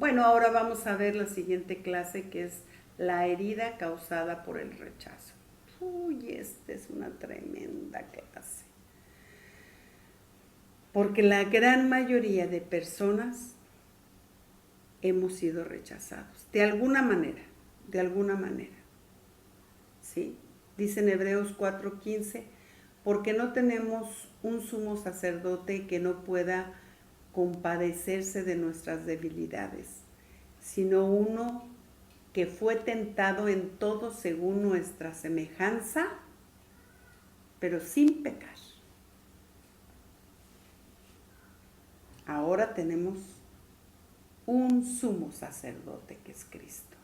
Bueno, ahora vamos a ver la siguiente clase, que es la herida causada por el rechazo. Uy, esta es una tremenda clase. Porque la gran mayoría de personas hemos sido rechazados, de alguna manera, ¿sí? Dice en Hebreos 4:15, porque no tenemos un sumo sacerdote que no pueda compadecerse de nuestras debilidades, sino uno que fue tentado en todo según nuestra semejanza, pero sin pecar. Ahora tenemos un sumo sacerdote que es Cristo,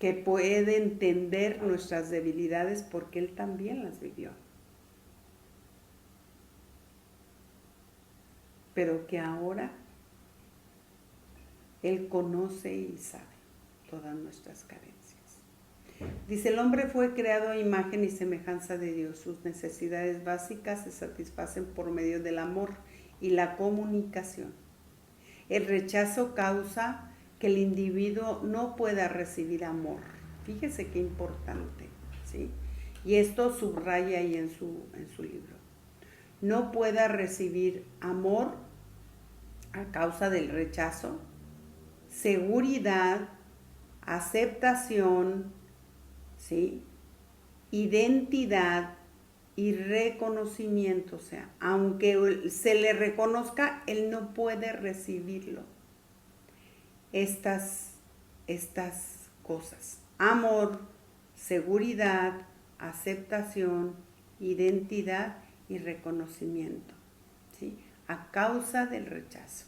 que puede entender nuestras debilidades porque Él también las vivió, pero que ahora Él conoce y sabe todas nuestras carencias. Dice, el hombre fue creado a imagen y semejanza de Dios. Sus necesidades básicas se satisfacen por medio del amor y la comunicación. El rechazo causa que el individuo no pueda recibir amor. Fíjese qué importante, ¿sí? Y esto subraya ahí en su libro. No pueda recibir amor a causa del rechazo, seguridad, aceptación, ¿sí? Identidad y reconocimiento. O sea, aunque se le reconozca, él no puede recibirlo. Estas cosas: amor, seguridad, aceptación, identidad y reconocimiento, ¿sí? A causa del rechazo.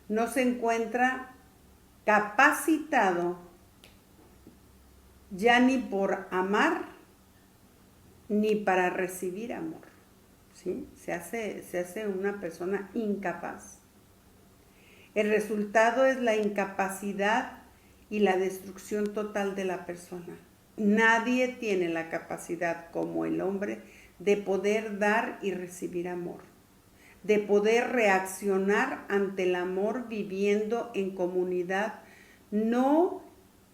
No se encuentra capacitado ya ni por amar ni para recibir amor, ¿sí? Se hace una persona incapaz. El resultado es la incapacidad y la destrucción total de la persona. Nadie tiene la capacidad como el hombre de poder dar y recibir amor, de poder reaccionar ante el amor viviendo en comunidad, no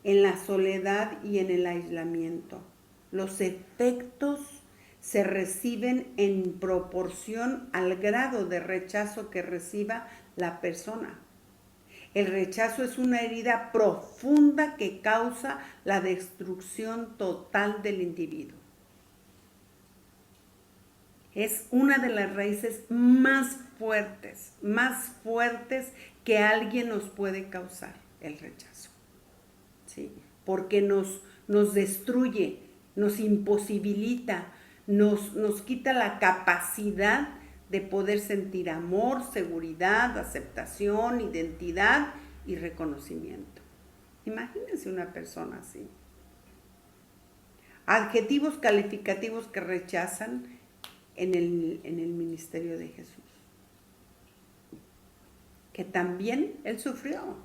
en la soledad y en el aislamiento. Los efectos se reciben en proporción al grado de rechazo que reciba la persona. El rechazo es una herida profunda que causa la destrucción total del individuo. Es una de las raíces más fuertes que alguien nos puede causar, el rechazo, ¿sí? Porque nos destruye, nos imposibilita, nos quita la capacidad de poder sentir amor, seguridad, aceptación, identidad y reconocimiento. Imagínense una persona así. Adjetivos calificativos que rechazan en el ministerio de Jesús, que también él sufrió.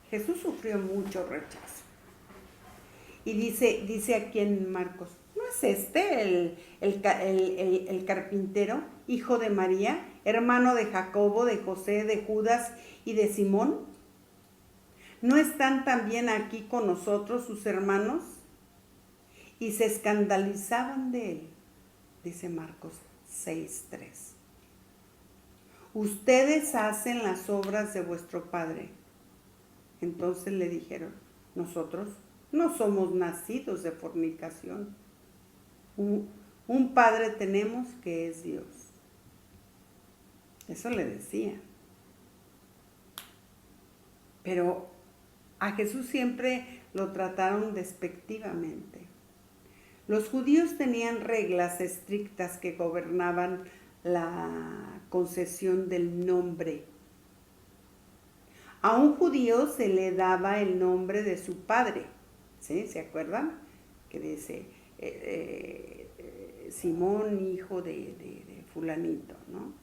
Jesús sufrió mucho rechazo. Y dice aquí en Marcos, ¿no es este el carpintero, hijo de María, hermano de Jacobo, de José, de Judas y de Simón? ¿No están también aquí con nosotros sus hermanos? Y se escandalizaban de él, dice Marcos 6:3. Ustedes hacen las obras de vuestro padre. Entonces le dijeron, nosotros no somos nacidos de fornicación. Un padre tenemos que es Dios. Eso le decía. Pero a Jesús siempre lo trataron despectivamente. Los judíos tenían reglas estrictas que gobernaban la concesión del nombre. A un judío se le daba el nombre de su padre, ¿sí? ¿Se acuerdan? Que dice Simón, hijo de fulanito, ¿no?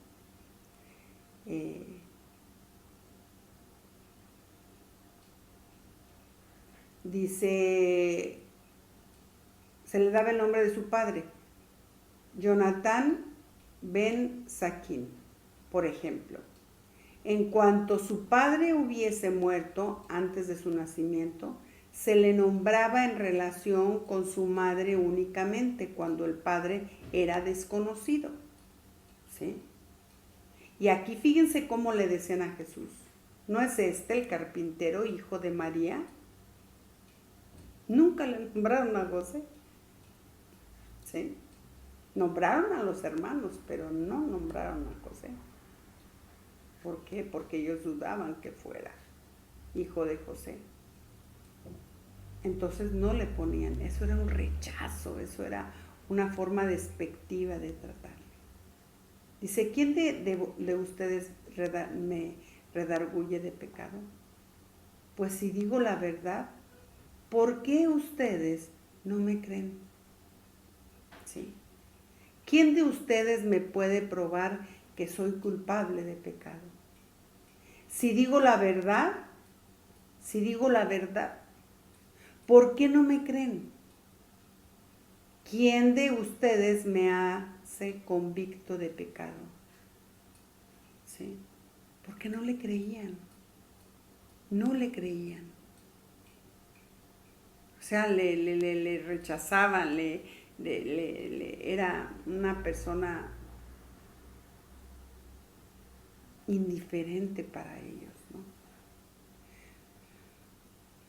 Dice, se le daba el nombre de su padre. Jonatán ben Zaquín, por ejemplo, en cuanto su padre hubiese muerto antes de su nacimiento, se le nombraba en relación con su madre únicamente cuando el padre era desconocido. ¿Sí? Y aquí fíjense cómo le decían a Jesús. ¿No es este el carpintero, hijo de María? Nunca le nombraron a José. ¿Sí? Nombraron a los hermanos, pero no nombraron a José. ¿Por qué? Porque ellos dudaban que fuera hijo de José. Entonces no le ponían, eso era un rechazo, eso era una forma despectiva de tratarle. Dice, ¿quién de ustedes me redarguye de pecado? Pues si digo la verdad, ¿por qué ustedes no me creen? ¿Sí? ¿Quién de ustedes me puede probar que soy culpable de pecado? Si digo la verdad, ¿por qué no me creen? ¿Quién de ustedes me hace convicto de pecado? ¿Sí? Porque no le creían. No le creían. O sea, le rechazaban, era una persona indiferente para ellos, ¿no?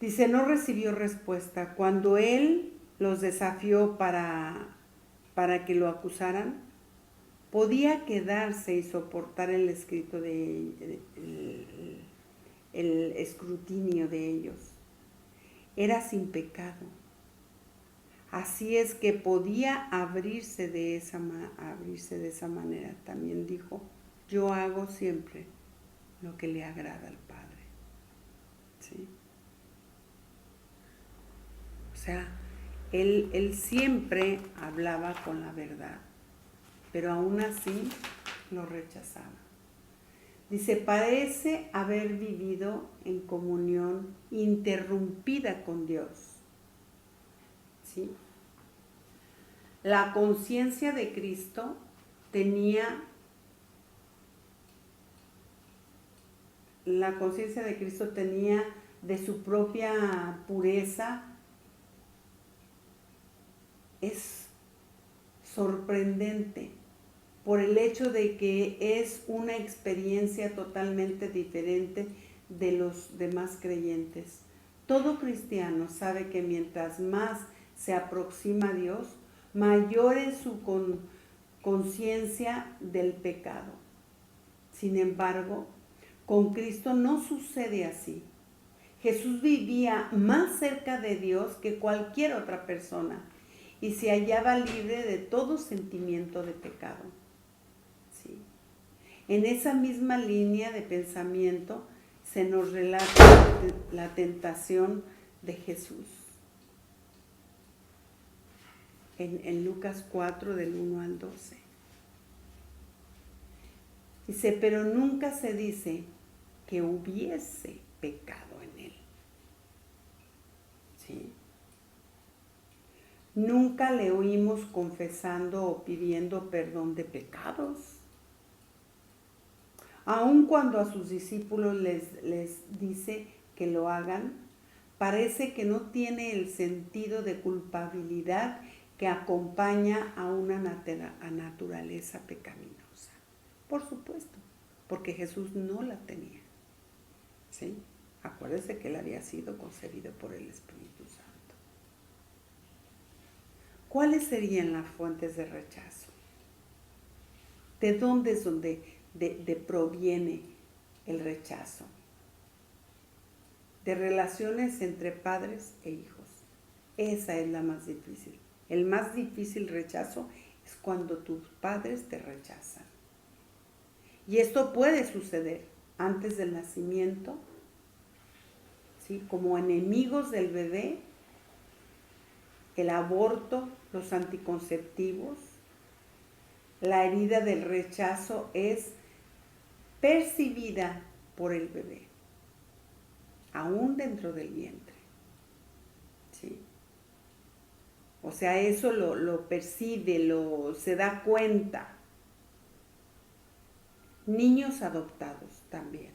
Dice, no recibió respuesta. Cuando él los desafió para que lo acusaran, podía quedarse y soportar el escrito el escrutinio de ellos. Era sin pecado. Así es que podía abrirse de esa manera. También dijo, yo hago siempre lo que le agrada al Padre. ¿Sí? O sea, él siempre hablaba con la verdad, pero aún así lo rechazaba. Dice, parece haber vivido en comunión interrumpida con Dios. ¿Sí? La conciencia de Cristo tenía de su propia pureza. Es sorprendente por el hecho de que es una experiencia totalmente diferente de los demás creyentes. Todo cristiano sabe que mientras más se aproxima a Dios, mayor es su conciencia del pecado. Sin embargo, con Cristo no sucede así. Jesús vivía más cerca de Dios que cualquier otra persona y se hallaba libre de todo sentimiento de pecado. ¿Sí? En esa misma línea de pensamiento se nos relata la tentación de Jesús. En Lucas 4, del 1 al 12. Dice, pero nunca se dice que hubiese pecado en él. ¿Sí? Nunca le oímos confesando o pidiendo perdón de pecados. Aun cuando a sus discípulos les dice que lo hagan, parece que no tiene el sentido de culpabilidad que acompaña a una naturaleza pecaminosa. Por supuesto, porque Jesús no la tenía. ¿Sí? Acuérdense que él había sido concebido por el Espíritu Santo. ¿Cuáles serían las fuentes de rechazo? ¿De dónde es donde proviene el rechazo? De relaciones entre padres e hijos. Esa es la más difícil. El más difícil rechazo es cuando tus padres te rechazan. Y esto puede suceder antes del nacimiento, ¿sí? Como enemigos del bebé, el aborto, los anticonceptivos. La herida del rechazo es percibida por el bebé, aún dentro del vientre. ¿Sí? O sea, eso lo percibe, se da cuenta. Niños adoptados también.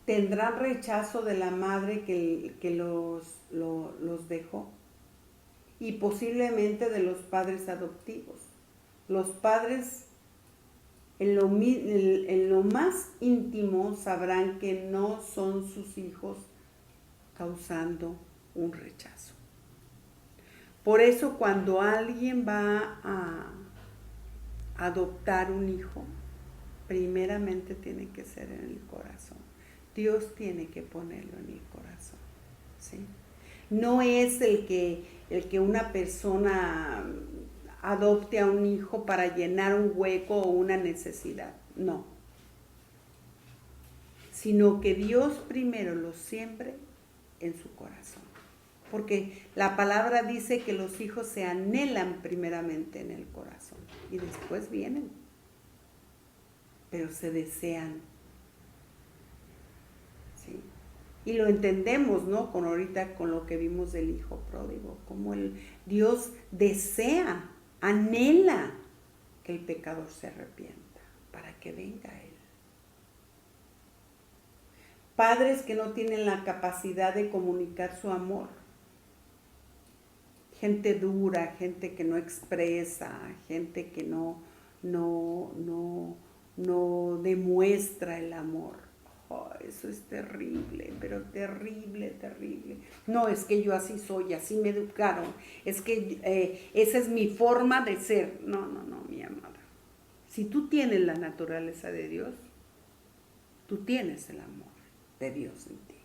¿Tendrán rechazo de la madre que los dejó? Y posiblemente de los padres adoptivos. Los padres en lo más íntimo sabrán que no son sus hijos, causando un rechazo. Por eso cuando alguien va a adoptar un hijo, primeramente tiene que ser en el corazón. Dios tiene que ponerlo en el corazón, ¿sí? No es el que una persona adopte a un hijo para llenar un hueco o una necesidad, no. Sino que Dios primero lo siembre en su corazón. Porque la palabra dice que los hijos se anhelan primeramente en el corazón y después vienen, pero se desean. ¿Sí? Y lo entendemos, ¿no? Con lo que vimos del hijo pródigo, como Dios desea, anhela que el pecador se arrepienta para que venga a Él. Padres que no tienen la capacidad de comunicar su amor. Gente dura, gente que no expresa, gente que no demuestra el amor. Oh, eso es terrible, pero terrible, terrible. No, es que yo así soy, así me educaron. Es que esa es mi forma de ser. No, mi amada. Si tú tienes la naturaleza de Dios, tú tienes el amor de Dios en ti.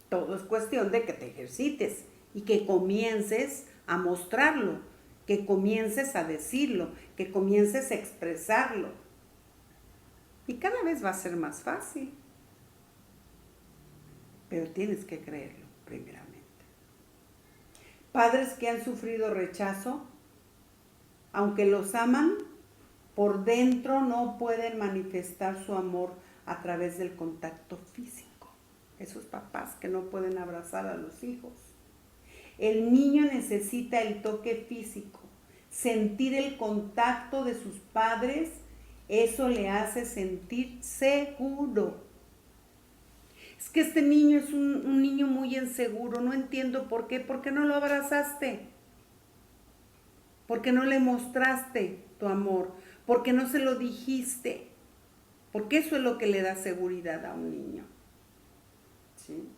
Todo es cuestión de que te ejercites y que comiences a mostrarlo, que comiences a decirlo, que comiences a expresarlo. Y cada vez va a ser más fácil. Pero tienes que creerlo primeramente. Padres que han sufrido rechazo, aunque los aman, por dentro no pueden manifestar su amor a través del contacto físico. Esos papás que no pueden abrazar a los hijos. El niño necesita el toque físico, sentir el contacto de sus padres, eso le hace sentir seguro. Es que este niño es un niño muy inseguro, no entiendo por qué. ¿Por qué no lo abrazaste? ¿Por qué no le mostraste tu amor? ¿Por qué no se lo dijiste? Porque eso es lo que le da seguridad a un niño. ¿Sí?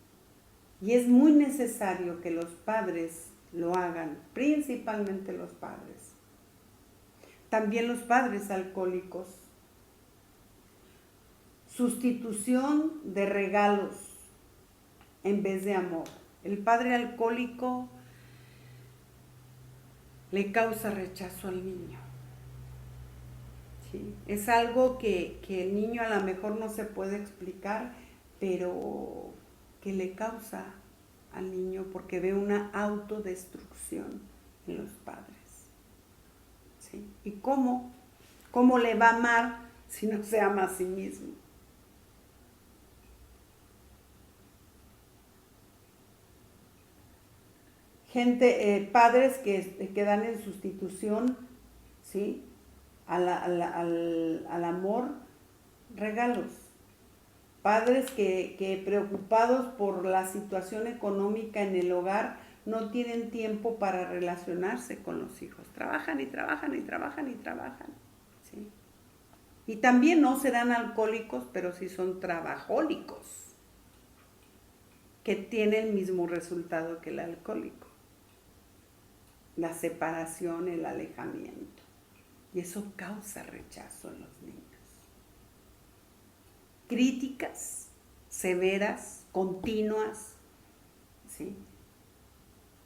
Y es muy necesario que los padres lo hagan, principalmente los padres. También los padres alcohólicos. Sustitución de regalos en vez de amor. El padre alcohólico le causa rechazo al niño. ¿Sí? Es algo que el niño a lo mejor no se puede explicar, pero que le causa al niño porque ve una autodestrucción en los padres. ¿Sí? ¿Y cómo le va a amar si no se ama a sí mismo? Padres que dan en sustitución, ¿sí?, al amor, regalos. Padres que preocupados por la situación económica en el hogar no tienen tiempo para relacionarse con los hijos. Trabajan y trabajan y trabajan y trabajan. ¿Sí? Y también no serán alcohólicos, pero sí son trabajólicos, que tienen el mismo resultado que el alcohólico. La separación, el alejamiento. Y eso causa rechazo en los niños. Críticas severas, continuas, ¿sí?,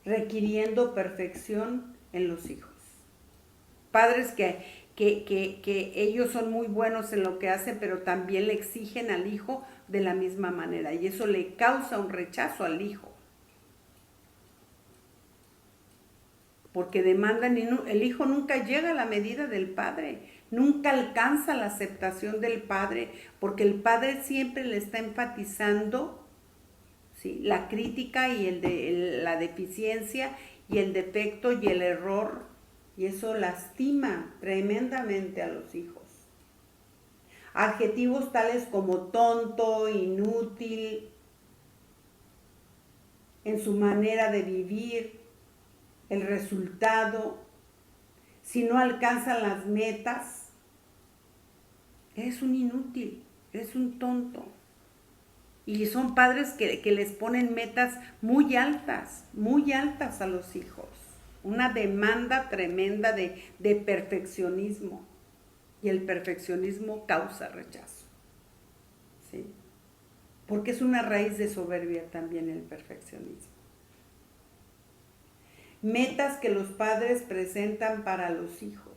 requiriendo perfección en los hijos. Padres que ellos son muy buenos en lo que hacen, pero también le exigen al hijo de la misma manera, y eso le causa un rechazo al hijo. Porque demandan y el hijo nunca llega a la medida del padre, nunca alcanza la aceptación del padre, porque el padre siempre le está enfatizando, ¿sí?, la crítica y la deficiencia y el defecto y el error Y eso lastima tremendamente a los hijos. Adjetivos tales como tonto, inútil, en su manera de vivir, el resultado, si no alcanzan las metas, eres un inútil, eres un tonto. Y son padres que les ponen metas muy altas a los hijos. Una demanda tremenda de perfeccionismo. Y el perfeccionismo causa rechazo. ¿Sí? Porque es una raíz de soberbia también el perfeccionismo. Metas que los padres presentan para los hijos.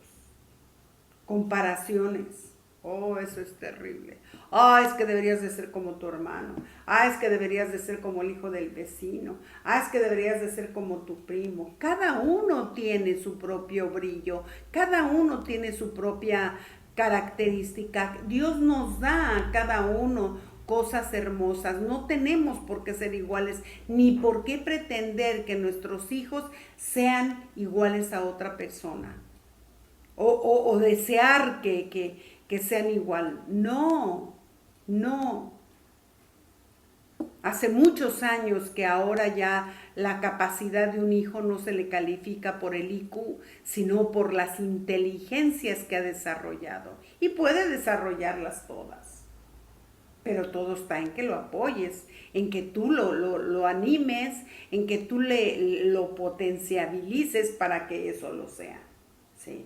Comparaciones. Oh, eso es terrible. Ah, es que deberías de ser como tu hermano. Ah, es que deberías de ser como el hijo del vecino. Ah, es que deberías de ser como tu primo. Cada uno tiene su propio brillo. Cada uno tiene su propia característica. Dios nos da a cada uno cosas hermosas. No tenemos por qué ser iguales, ni por qué pretender que nuestros hijos sean iguales a otra persona. O desear que sean igual. No, no. Hace muchos años que ahora ya la capacidad de un hijo no se le califica por el IQ, sino por las inteligencias que ha desarrollado. Y puede desarrollarlas todas. Pero todo está en que lo apoyes, en que tú lo animes, en que tú lo potencialices para que eso lo sea. ¿Sí?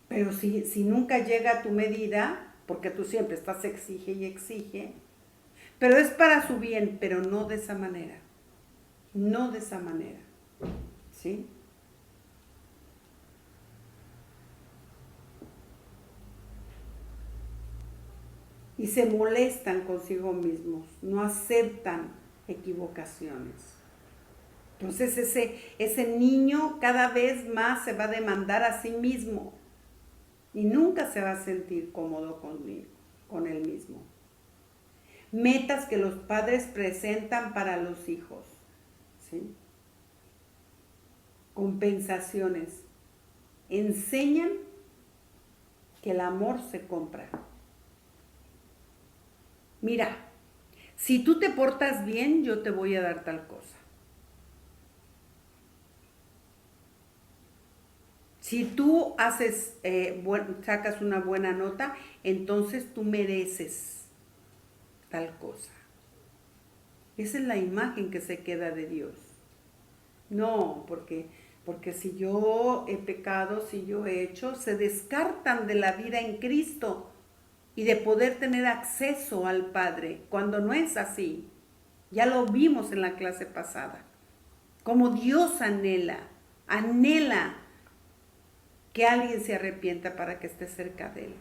Pero si nunca llega a tu medida, porque tú siempre estás exige y exige, pero es para su bien, pero no de esa manera. No de esa manera. ¿Sí? Y se molestan consigo mismos, no aceptan equivocaciones. Entonces ese niño cada vez más se va a demandar a sí mismo y nunca se va a sentir cómodo con él mismo. Metas que los padres presentan para los hijos, ¿sí? Compensaciones. Enseñan que el amor se compra. Mira, si tú te portas bien, yo te voy a dar tal cosa. Si tú sacas una buena nota, entonces tú mereces tal cosa. Esa es la imagen que se queda de Dios. No, porque si yo he pecado, si yo he hecho, se descartan de la vida en Cristo y de poder tener acceso al Padre, cuando no es así. Ya lo vimos en la clase pasada. Como Dios anhela que alguien se arrepienta para que esté cerca de Él.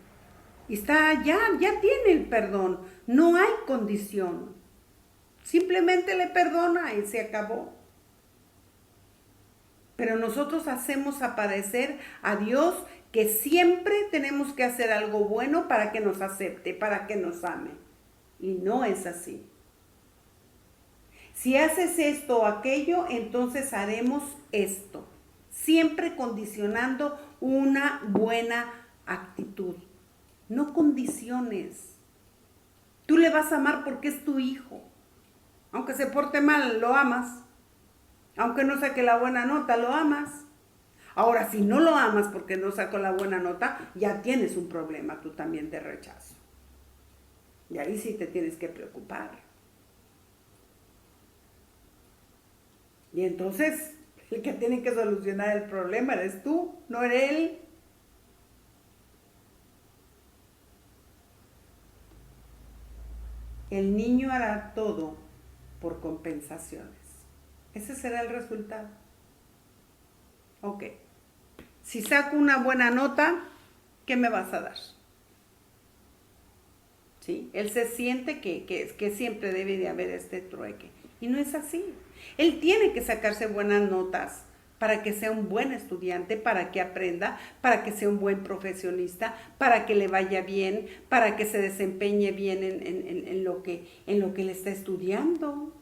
Y ya tiene el perdón, no hay condición. Simplemente le perdona y se acabó. Pero nosotros hacemos aparecer a Dios que siempre tenemos que hacer algo bueno para que nos acepte, para que nos ame. Y no es así. Si haces esto o aquello, entonces haremos esto. Siempre condicionando una buena actitud. No condiciones. Tú le vas a amar porque es tu hijo. Aunque se porte mal, lo amas. Aunque no saque la buena nota, lo amas. Ahora, si no lo amas porque no sacó la buena nota, ya tienes un problema tú también de rechazo. Y ahí sí te tienes que preocupar. Y entonces, el que tiene que solucionar el problema eres tú, no eres él. El niño hará todo por compensaciones. Ese será el resultado. Ok. Si saco una buena nota, ¿qué me vas a dar? ¿Sí? Él se siente que siempre debe de haber este trueque. Y no es así. Él tiene que sacarse buenas notas para que sea un buen estudiante, para que aprenda, para que sea un buen profesionista, para que le vaya bien, para que se desempeñe bien en lo que él está estudiando.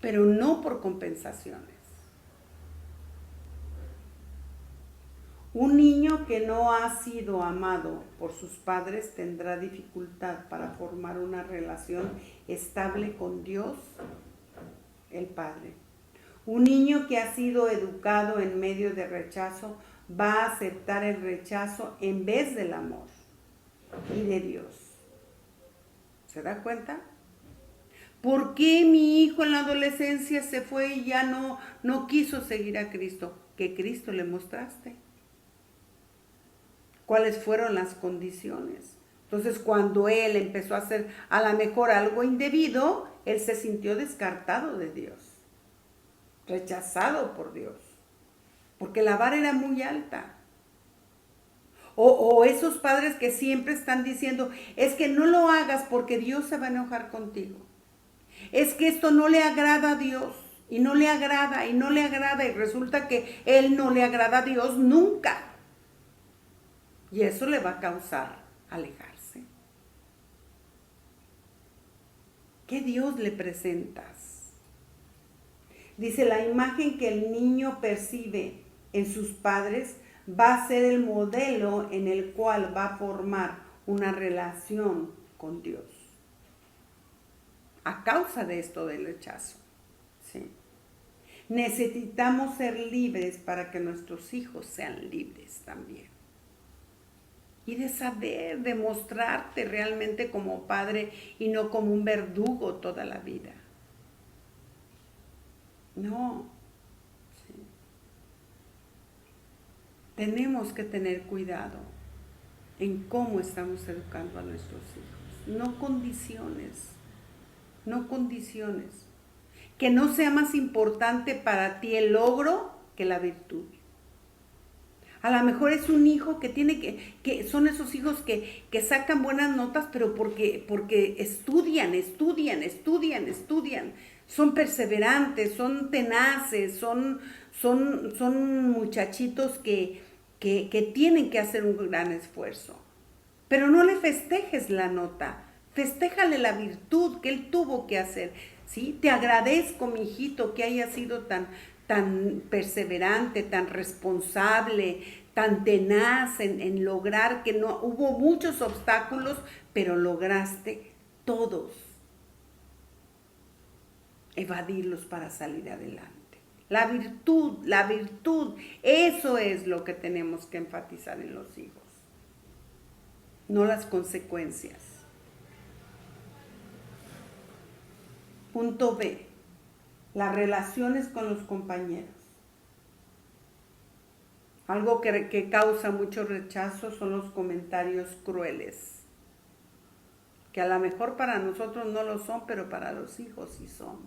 Pero no por compensaciones. Un niño que no ha sido amado por sus padres tendrá dificultad para formar una relación estable con Dios, el Padre. Un niño que ha sido educado en medio de rechazo va a aceptar el rechazo en vez del amor y de Dios. ¿Se da cuenta? ¿Por qué mi hijo en la adolescencia se fue y ya no quiso seguir a Cristo? ¿Qué Cristo le mostraste? ¿Cuáles fueron las condiciones? Entonces, cuando él empezó a hacer a lo mejor algo indebido, él se sintió descartado de Dios, rechazado por Dios, porque la vara era muy alta. O esos padres que siempre están diciendo, es que no lo hagas porque Dios se va a enojar contigo. Es que esto no le agrada a Dios, y no le agrada, y no le agrada, y resulta que él no le agrada a Dios nunca. Y eso le va a causar alejarse. ¿Qué Dios le presentas? Dice, la imagen que el niño percibe en sus padres va a ser el modelo en el cual va a formar una relación con Dios. A causa de esto del rechazo. ¿Sí? Necesitamos ser libres para que nuestros hijos sean libres también. Y de saber, de mostrarte realmente como padre y no como un verdugo toda la vida. No. Sí. Tenemos que tener cuidado en cómo estamos educando a nuestros hijos. No condiciones. No condiciones. Que no sea más importante para ti el logro que la virtud. A lo mejor es un hijo que tiene que son esos hijos que sacan buenas notas, pero porque estudian. Son perseverantes, son tenaces, son muchachitos que tienen que hacer un gran esfuerzo. Pero no le festejes la nota, festéjale la virtud que él tuvo que hacer. ¿Sí? Te agradezco, mi hijito, que haya sido tan perseverante, tan responsable, tan tenaz en lograr, que no hubo muchos obstáculos, pero lograste todos evadirlos para salir adelante. La virtud, eso es lo que tenemos que enfatizar en los hijos, no las consecuencias. Punto B. Las relaciones con los compañeros. Algo que causa mucho rechazo son los comentarios crueles, que a lo mejor para nosotros no lo son, pero para los hijos sí son.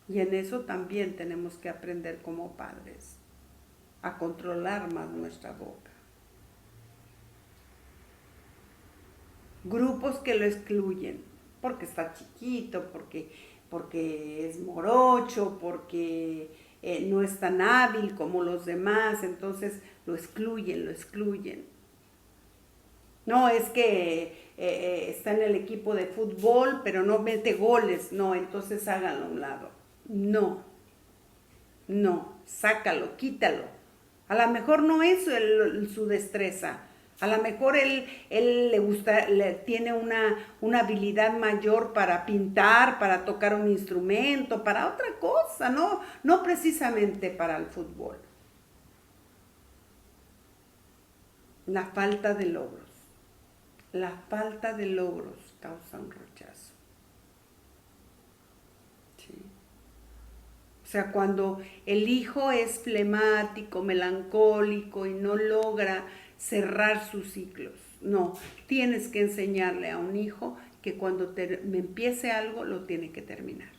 Y en eso también tenemos que aprender como padres, a controlar más nuestra boca. Grupos que lo excluyen, porque está chiquito, porque es morocho, porque no es tan hábil como los demás, entonces lo excluyen. No, es que está en el equipo de fútbol, pero no mete goles, no, entonces háganlo a un lado. No, sácalo, quítalo. A lo mejor no es su destreza. A lo mejor él tiene una habilidad mayor para pintar, para tocar un instrumento, para otra cosa, no precisamente para el fútbol. La falta de logros causa un rechazo. ¿Sí? O sea, cuando el hijo es flemático, melancólico y no logra cerrar sus ciclos. No, tienes que enseñarle a un hijo que cuando me empiece algo lo tiene que terminar.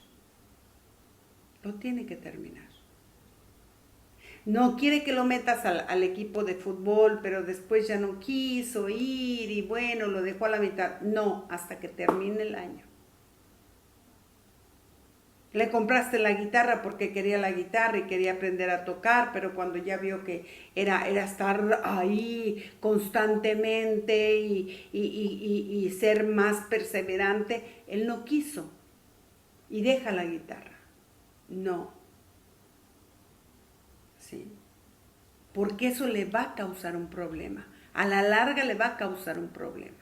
Lo tiene que terminar. No quiere que lo metas al equipo de fútbol, pero después ya no quiso ir y bueno, lo dejó a la mitad. No, hasta que termine el año. Le compraste la guitarra porque quería la guitarra y quería aprender a tocar, pero cuando ya vio que era estar ahí constantemente y ser más perseverante, él no quiso y deja la guitarra. No. ¿Sí? porque eso le va a causar un problema. A la larga le va a causar un problema.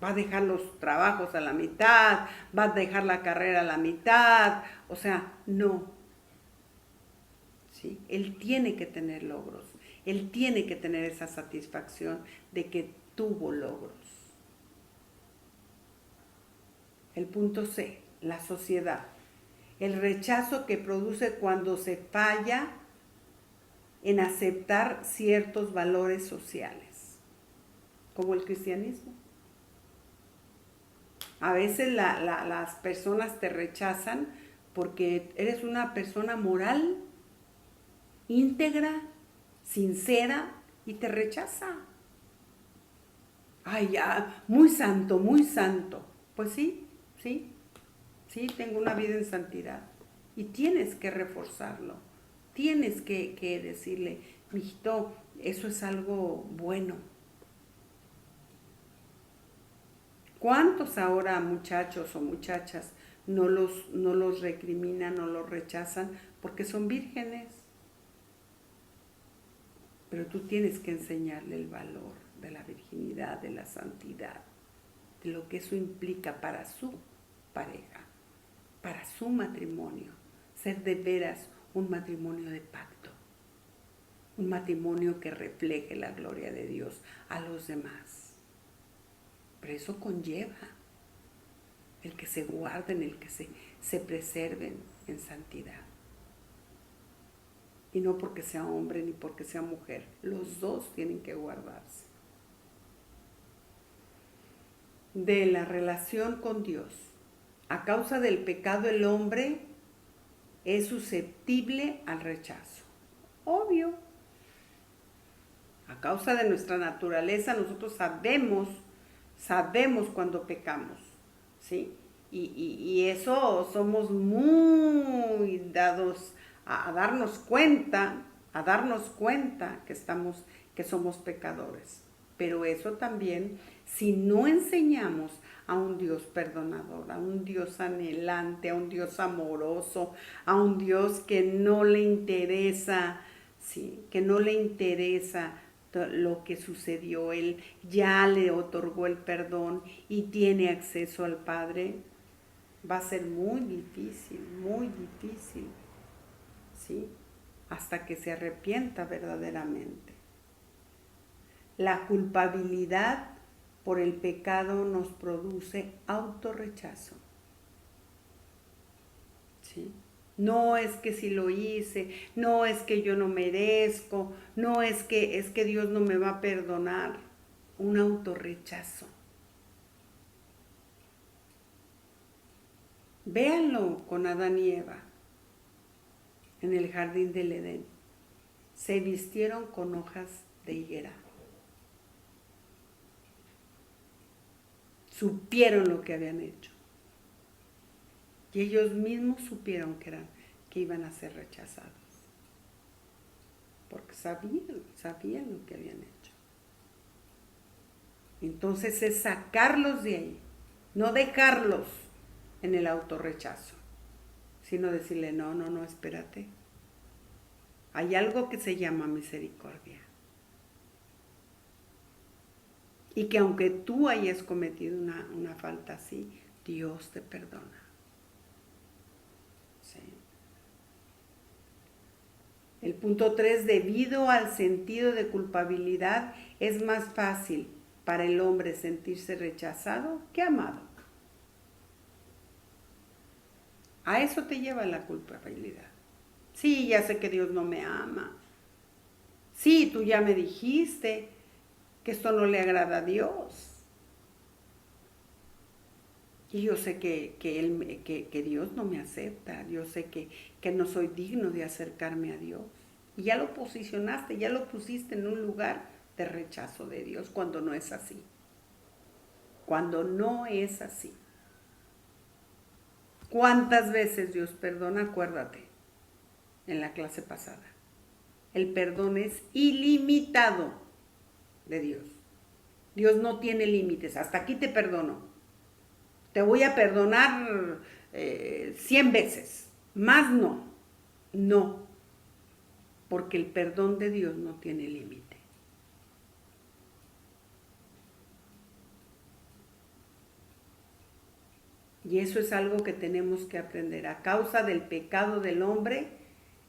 Va a dejar los trabajos a la mitad, va a dejar la carrera a la mitad, o sea, no. ¿Sí? Él tiene que tener logros, él tiene que tener esa satisfacción de que tuvo logros. El punto C, la sociedad. El rechazo que produce cuando se falla en aceptar ciertos valores sociales, como el cristianismo. A veces las personas te rechazan porque eres una persona moral, íntegra, sincera, y te rechaza. Ay, ya, muy santo, muy santo. Pues sí, sí, sí, tengo una vida en santidad. Y tienes que reforzarlo. Tienes que decirle, mijito, eso es algo bueno. ¿Cuántos ahora muchachos o muchachas no los recriminan, no los rechazan porque son vírgenes? Pero tú tienes que enseñarle el valor de la virginidad, de la santidad, de lo que eso implica para su pareja, para su matrimonio, ser de veras un matrimonio de pacto, un matrimonio que refleje la gloria de Dios a los demás. Pero eso conlleva el que se guarden, el que se preserven en santidad. Y no porque sea hombre ni porque sea mujer, los dos tienen que guardarse. De la relación con Dios. A causa del pecado el hombre es susceptible al rechazo. Obvio. A causa de nuestra naturaleza nosotros sabemos cuando pecamos, ¿sí? Y eso somos muy dados a darnos cuenta que somos pecadores. Pero eso también, si no enseñamos a un Dios perdonador, a un Dios anhelante, a un Dios amoroso, a un Dios que no le interesa, ¿sí? Que no le interesa lo que sucedió, él ya le otorgó el perdón y tiene acceso al Padre, va a ser muy difícil, ¿sí? Hasta que se arrepienta verdaderamente. La culpabilidad por el pecado nos produce autorrechazo, ¿sí? No es que si lo hice, no es que yo no merezco, no es que Dios no me va a perdonar. Un autorrechazo. Véanlo con Adán y Eva en el jardín del Edén. Se vistieron con hojas de higuera. Supieron lo que habían hecho. Y ellos mismos supieron que iban a ser rechazados. Porque sabían lo que habían hecho. Entonces es sacarlos de ahí, no dejarlos en el autorrechazo, sino decirle, no, espérate. Hay algo que se llama misericordia. Y que aunque tú hayas cometido una falta así, Dios te perdona. Sí. El punto 3, debido al sentido de culpabilidad, es más fácil para el hombre sentirse rechazado que amado. A eso te lleva la culpabilidad. Sí, ya sé que Dios no me ama. Sí, tú ya me dijiste que esto no le agrada a Dios. Y yo sé que Dios no me acepta. Yo sé que no soy digno de acercarme a Dios. Y ya lo posicionaste, ya lo pusiste en un lugar de rechazo de Dios cuando no es así. Cuando no es así. ¿Cuántas veces Dios perdona? Acuérdate, en la clase pasada. El perdón es ilimitado de Dios. Dios no tiene límites. Hasta aquí te perdono. Te voy a perdonar 100 veces. Más no. No. porque el perdón de Dios no tiene límite. Y eso es algo que tenemos que aprender. A causa del pecado del hombre,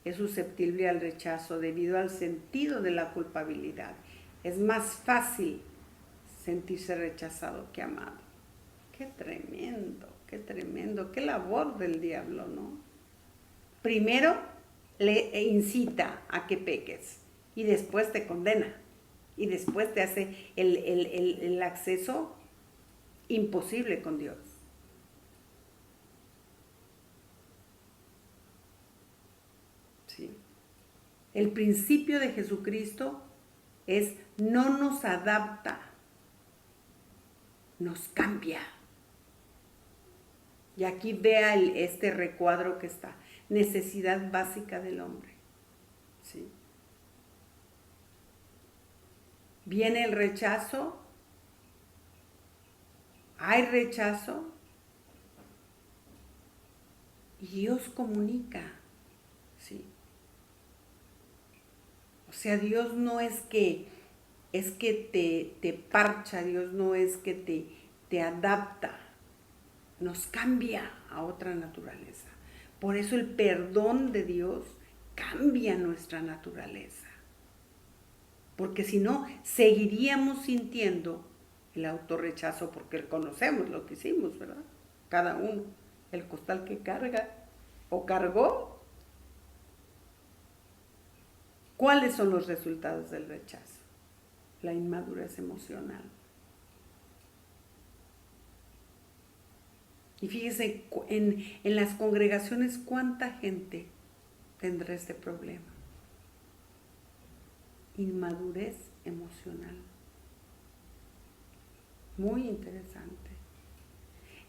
es susceptible al rechazo debido al sentido de la culpabilidad. Es más fácil sentirse rechazado que amado. Qué tremendo, qué labor del diablo, ¿no? Primero le incita a que peques y después te condena y después te hace el acceso imposible con Dios. ¿Sí? El principio de Jesucristo es no nos adapta, nos cambia. Y aquí vea este recuadro que está. Necesidad básica del hombre. ¿Sí? Viene el rechazo. Hay rechazo. Y Dios comunica. ¿Sí? O sea, Dios no es que te parcha, Dios no es que te adapta. Nos cambia a otra naturaleza. Por eso el perdón de Dios cambia nuestra naturaleza. Porque si no, seguiríamos sintiendo el autorrechazo, porque conocemos lo que hicimos, ¿verdad? Cada uno, el costal que carga o cargó. ¿Cuáles son los resultados del rechazo? La inmadurez emocional. Y fíjese, en las congregaciones, ¿cuánta gente tendrá este problema? Inmadurez emocional. Muy interesante.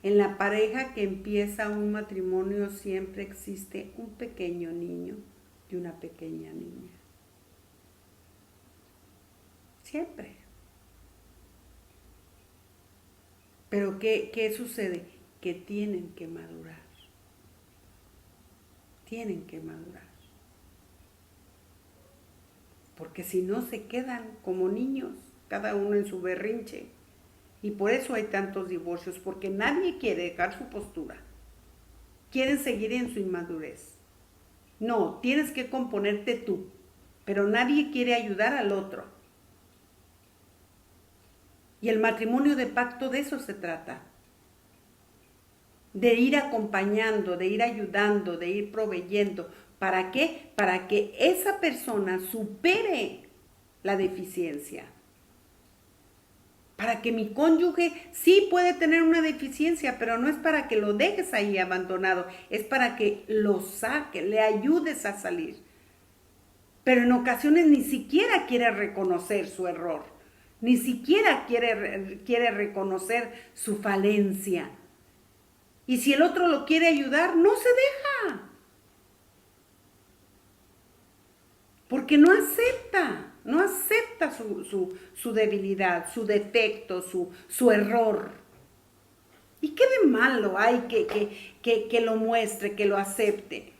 En la pareja que empieza un matrimonio siempre existe un pequeño niño y una pequeña niña. Siempre. Pero ¿qué sucede? Que tienen que madurar. Tienen que madurar. Porque si no se quedan como niños, cada uno en su berrinche. Y por eso hay tantos divorcios, porque nadie quiere dejar su postura. Quieren seguir en su inmadurez. No, tienes que componerte tú, pero nadie quiere ayudar al otro. Y el matrimonio de pacto de eso se trata. De ir acompañando, de ir ayudando, de ir proveyendo. ¿Para qué? Para que esa persona supere la deficiencia. Para que mi cónyuge sí puede tener una deficiencia, pero no es para que lo dejes ahí abandonado, es para que lo saque, le ayudes a salir. Pero en ocasiones ni siquiera quiere reconocer su error, ni siquiera quiere reconocer su falencia. Y si el otro lo quiere ayudar, no se deja. Porque no acepta su debilidad, su defecto, su error. ¿Y qué de malo hay que lo muestre, que lo acepte?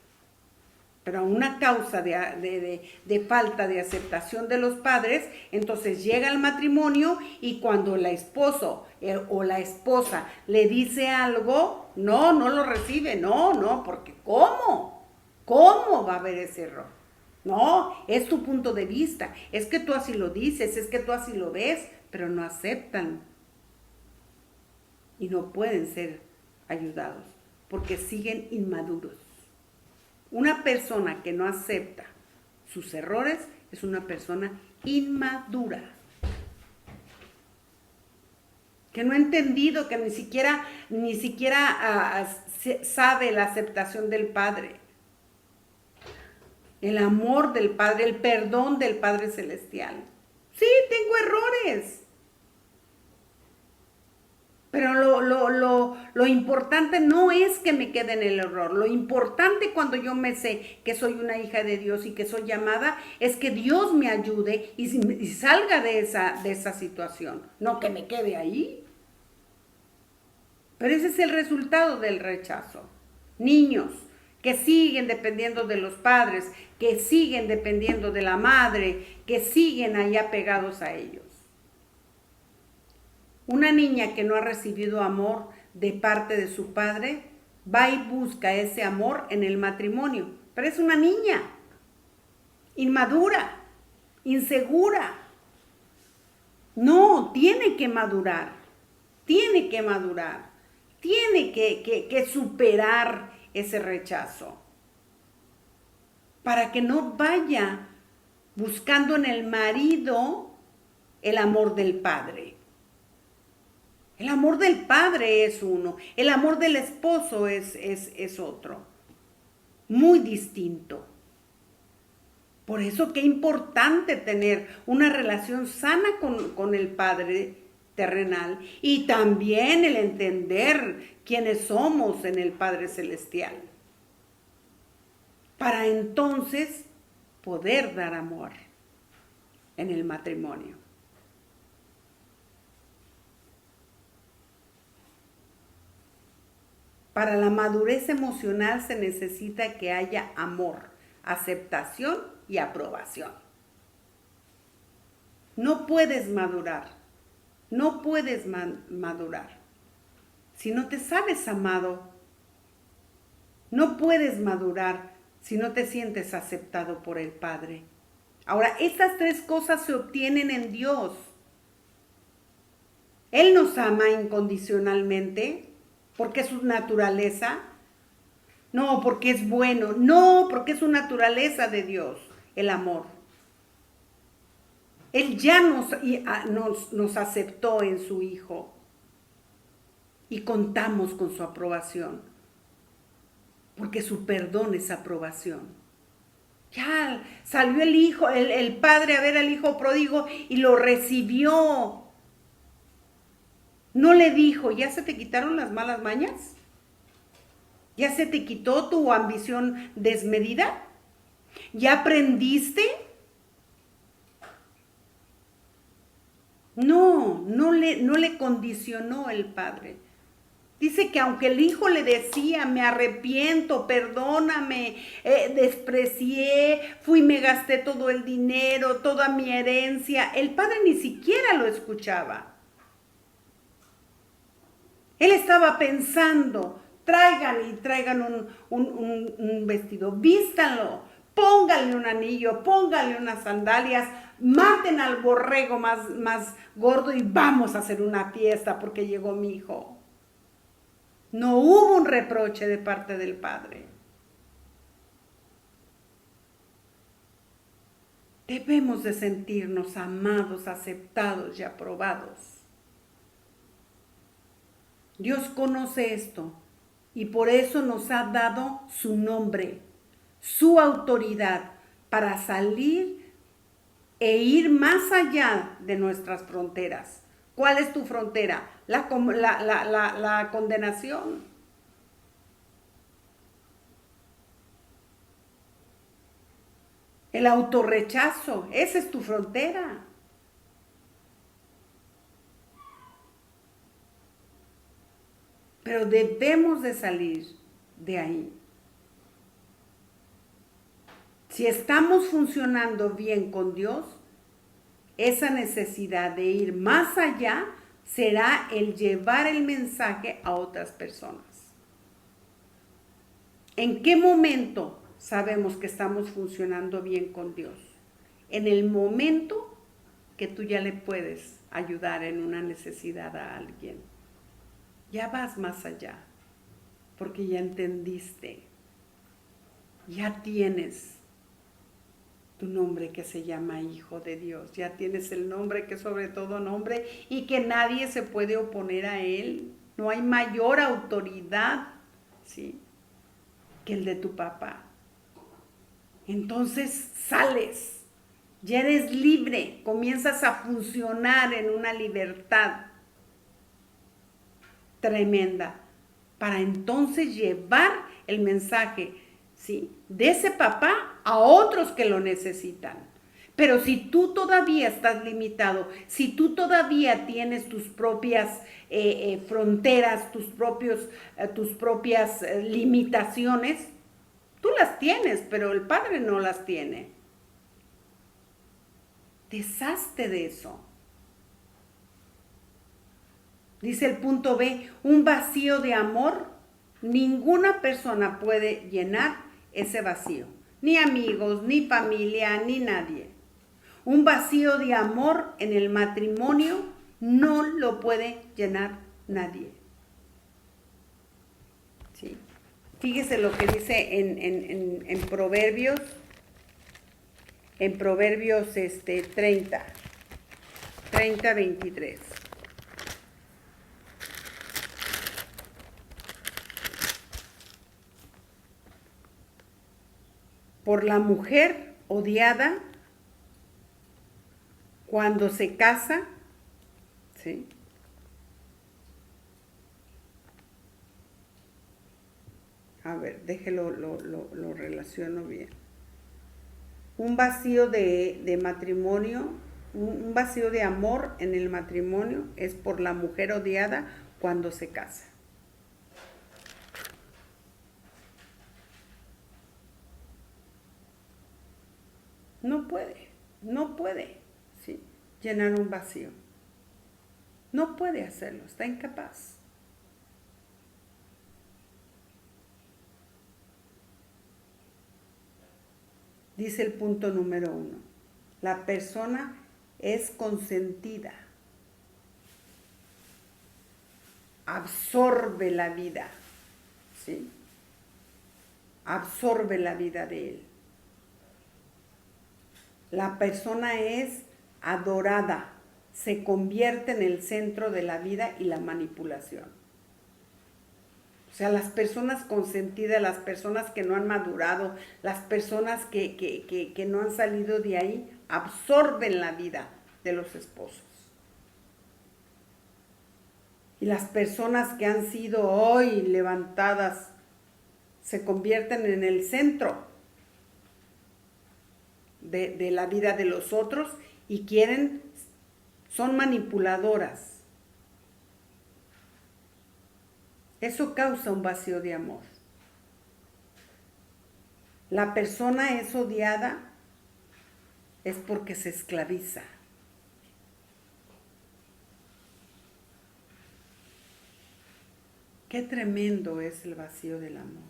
Pero a una causa de falta de aceptación de los padres, entonces llega el matrimonio y cuando el esposo o la esposa le dice algo, no lo recibe, no, porque ¿cómo? ¿Cómo va a haber ese error? No, es tu punto de vista, es que tú así lo dices, es que tú así lo ves, pero no aceptan y no pueden ser ayudados porque siguen inmaduros. Una persona que no acepta sus errores es una persona inmadura, que no ha entendido, que ni siquiera sabe la aceptación del Padre, el amor del Padre, el perdón del Padre Celestial. Sí, tengo errores. Pero lo importante no es que me quede en el error. Lo importante cuando yo me sé que soy una hija de Dios y que soy llamada, es que Dios me ayude y salga de esa situación. No que me quede ahí. Pero ese es el resultado del rechazo. Niños, que siguen dependiendo de los padres, que siguen dependiendo de la madre, que siguen ahí apegados a ellos. Una niña que no ha recibido amor de parte de su padre, va y busca ese amor en el matrimonio, pero es una niña inmadura, insegura. No, tiene que madurar, tiene que madurar, tiene que superar ese rechazo para que no vaya buscando en el marido el amor del padre. El amor del padre es uno, el amor del esposo es otro, muy distinto. Por eso qué importante tener una relación sana con el Padre terrenal y también el entender quiénes somos en el Padre celestial. Para entonces poder dar amor en el matrimonio. Para la madurez emocional se necesita que haya amor, aceptación y aprobación. No puedes madurar, no puedes madurar si no te sabes amado. No puedes madurar si no te sientes aceptado por el Padre. Ahora, estas tres cosas se obtienen en Dios. Él nos ama incondicionalmente porque es su naturaleza. No, porque es bueno. No, porque es su naturaleza de Dios, el amor. Él ya nos aceptó en su Hijo y contamos con su aprobación, porque su perdón es aprobación. Ya salió el hijo, el padre a ver al hijo pródigo y lo recibió. No le dijo, ¿ya se te quitaron las malas mañas? ¿Ya se te quitó tu ambición desmedida? ¿Ya aprendiste? No le condicionó el padre. Dice que aunque el hijo le decía, me arrepiento, perdóname, desprecié, fui y me gasté todo el dinero, toda mi herencia, el padre ni siquiera lo escuchaba. Él estaba pensando, traigan un vestido, vístanlo, pónganle un anillo, pónganle unas sandalias, maten al borrego más gordo y vamos a hacer una fiesta porque llegó mi hijo. No hubo un reproche de parte del Padre. Debemos de sentirnos amados, aceptados y aprobados. Dios conoce esto y por eso nos ha dado su nombre, su autoridad para salir e ir más allá de nuestras fronteras. ¿Cuál es tu frontera? La condenación. El autorrechazo, esa es tu frontera. Pero debemos de salir de ahí. Si estamos funcionando bien con Dios, esa necesidad de ir más allá será el llevar el mensaje a otras personas. ¿En qué momento sabemos que estamos funcionando bien con Dios? En el momento que tú ya le puedes ayudar en una necesidad a alguien. Ya vas más allá, porque ya entendiste, ya tienes tu nombre que se llama Hijo de Dios, ya tienes el nombre que es sobre todo nombre y que nadie se puede oponer a él. No hay mayor autoridad, ¿sí?, que el de tu papá. Entonces sales, ya eres libre, comienzas a funcionar en una libertad tremenda para entonces llevar el mensaje, ¿sí?, de ese papá a otros que lo necesitan. Pero si tú todavía estás limitado, si tú todavía tienes tus propias fronteras, tus propias limitaciones, Tú las tienes, pero el Padre no las tiene. Deshazte de eso. Dice el punto B, un vacío de amor. Ninguna persona puede llenar ese vacío. Ni amigos, ni familia, ni nadie. Un vacío de amor en el matrimonio no lo puede llenar nadie. ¿Sí? Fíjese lo que dice en Proverbios. En Proverbios 30, 23. Por la mujer odiada, cuando se casa, ¿sí? A ver, déjelo, lo relaciono bien. Un vacío de matrimonio, un vacío de amor en el matrimonio es por la mujer odiada cuando se casa. No puede, ¿sí? Llenar un vacío. No puede hacerlo, está incapaz. Dice el punto número 1. La persona es consentida. Absorbe la vida, ¿sí? Absorbe la vida de él. La persona es adorada, se convierte en el centro de la vida y la manipulación. O sea, las personas consentidas, las personas que no han madurado, las personas que no han salido de ahí, absorben la vida de los esposos. Y las personas que han sido hoy levantadas se convierten en el centro de la vida de los otros y son manipuladoras. Eso causa un vacío de amor. La persona es odiada es porque se esclaviza. Qué tremendo es el vacío del amor.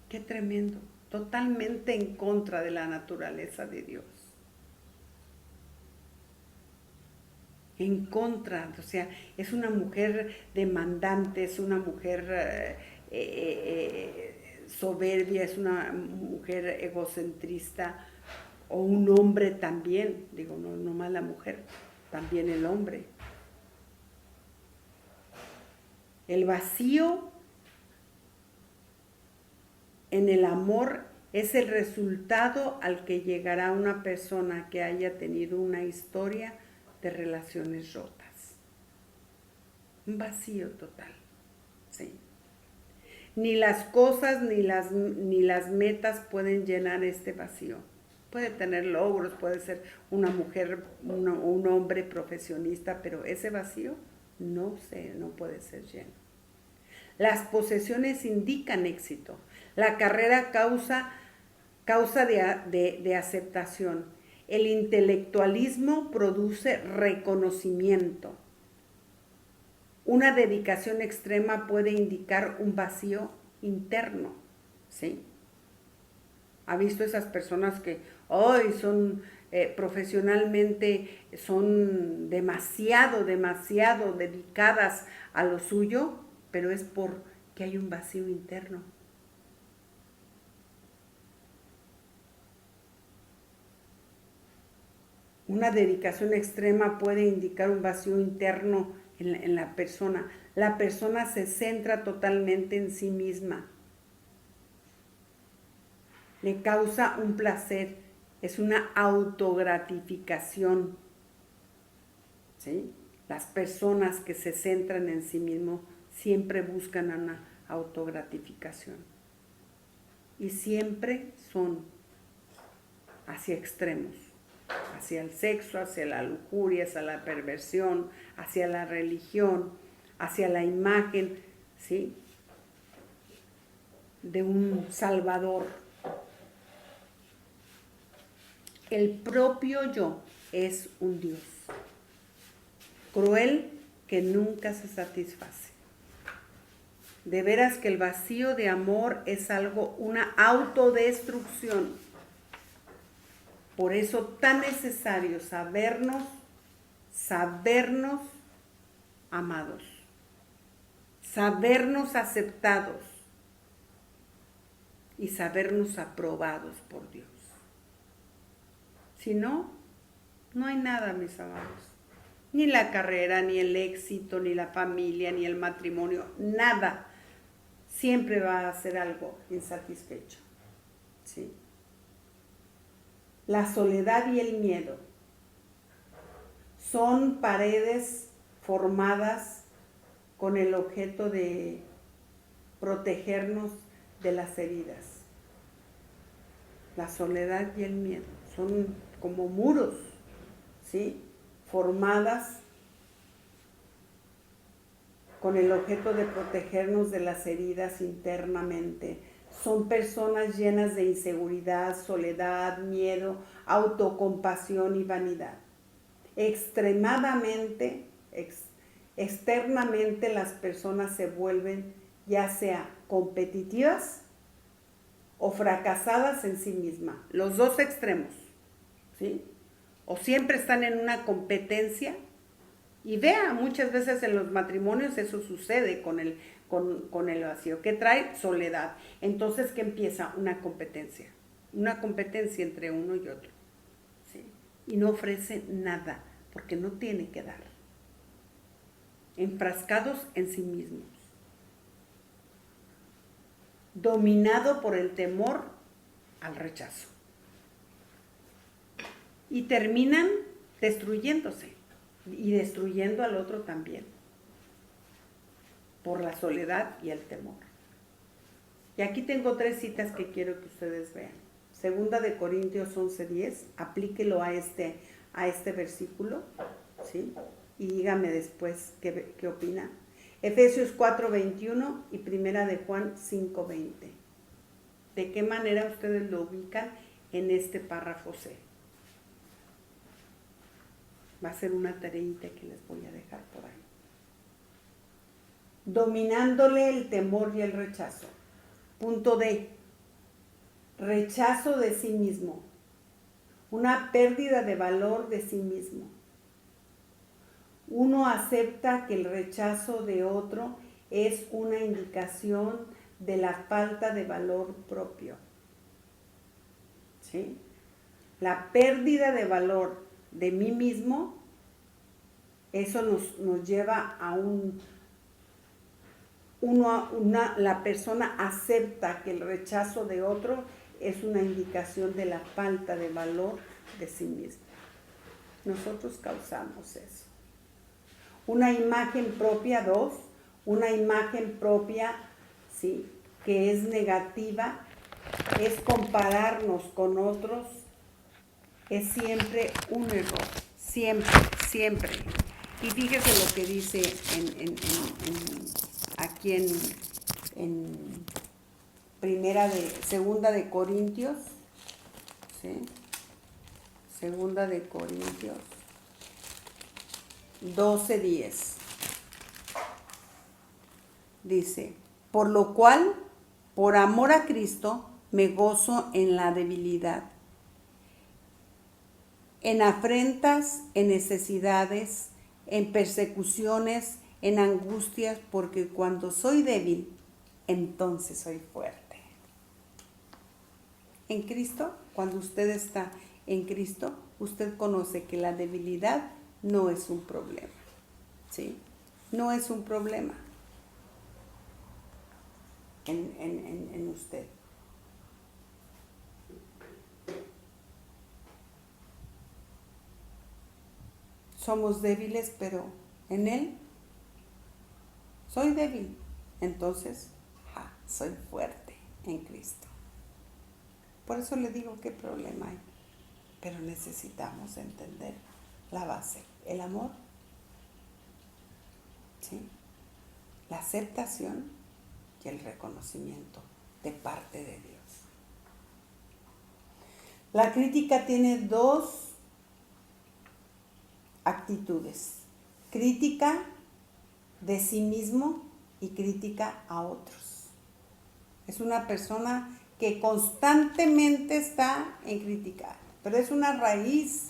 Qué tremendo. Totalmente en contra de la naturaleza de Dios. En contra, o sea, es una mujer demandante, es una mujer soberbia, es una mujer egocentrista, o un hombre también, digo, no más la mujer, también el hombre. El vacío en el amor es el resultado al que llegará una persona que haya tenido una historia de relaciones rotas. Un vacío total, ¿sí? Ni las cosas ni las metas pueden llenar este vacío. Puede tener logros, puede ser una mujer, un hombre profesionista, pero ese vacío no puede ser lleno. Las posesiones indican éxito. La carrera causa de aceptación. El intelectualismo produce reconocimiento. Una dedicación extrema puede indicar un vacío interno, ¿sí? ¿Ha visto esas personas que hoy son profesionalmente, son demasiado dedicadas a lo suyo, pero es porque hay un vacío interno? Una dedicación extrema puede indicar un vacío interno en la persona. La persona se centra totalmente en sí misma. Le causa un placer. Es una autogratificación. ¿Sí? Las personas que se centran en sí mismo siempre buscan una autogratificación. Y siempre son hacia extremos. Hacia el sexo, hacia la lujuria, hacia la perversión, hacia la religión, hacia la imagen, ¿sí? de un Salvador. El propio yo es un Dios, cruel que nunca se satisface. De veras que el vacío de amor es algo, una autodestrucción. Por eso tan necesario sabernos amados, sabernos aceptados y sabernos aprobados por Dios. Si no, no hay nada, mis amados. Ni la carrera, ni el éxito, ni la familia, ni el matrimonio, nada. Siempre va a ser algo insatisfecho. ¿Sí? La soledad y el miedo son paredes formadas con el objeto de protegernos de las heridas. La soledad y el miedo son como muros, ¿sí? Formadas con el objeto de protegernos de las heridas internamente. Son personas llenas de inseguridad, soledad, miedo, autocompasión y vanidad. Externamente las personas se vuelven ya sea competitivas o fracasadas en sí mismas. Los dos extremos, ¿sí? O siempre están en una competencia. Y vea, muchas veces en los matrimonios eso sucede con el vacío, que trae soledad. Entonces, ¿qué empieza? Una competencia entre uno y otro. ¿Sí? Y no ofrece nada, porque no tiene que dar. Enfrascados en sí mismos. Dominado por el temor al rechazo. Y terminan destruyéndose. Y destruyendo al otro también, por la soledad y el temor. Y aquí tengo 3 citas que quiero que ustedes vean. Segunda de Corintios 11:10, aplíquelo a este versículo, ¿sí? Y dígame después qué opina. Efesios 4:21 y Primera de Juan 5:20. ¿De qué manera ustedes lo ubican en este párrafo C? Va a ser una tareita que les voy a dejar por ahí. Dominándole el temor y el rechazo. Punto D. Rechazo de sí mismo. Una pérdida de valor de sí mismo. Uno acepta que el rechazo de otro es una indicación de la falta de valor propio. ¿Sí? La pérdida de valor de mí mismo, eso nos lleva a la persona acepta que el rechazo de otro es una indicación de la falta de valor de sí mismo. Nosotros causamos eso. Una imagen propia, 2, una imagen propia, ¿sí?, que es negativa, es compararnos con otros, es siempre un error, siempre. Y fíjese lo que dice aquí en Segunda de Corintios, ¿sí? Segunda de Corintios 12:10. Dice, por lo cual, por amor a Cristo, me gozo en la debilidad, en afrentas, en necesidades, en persecuciones, en angustias, porque cuando soy débil, entonces soy fuerte. En Cristo, cuando usted está en Cristo, usted conoce que la debilidad no es un problema, ¿sí? No es un problema en usted. Somos débiles, pero en Él soy débil. Entonces, soy fuerte en Cristo. Por eso le digo qué problema hay. Pero necesitamos entender la base, el amor, ¿sí?, la aceptación y el reconocimiento de parte de Dios. La crítica tiene dos actitudes: crítica de sí mismo y crítica a otros. Es una persona que constantemente está en criticar, pero es una raíz,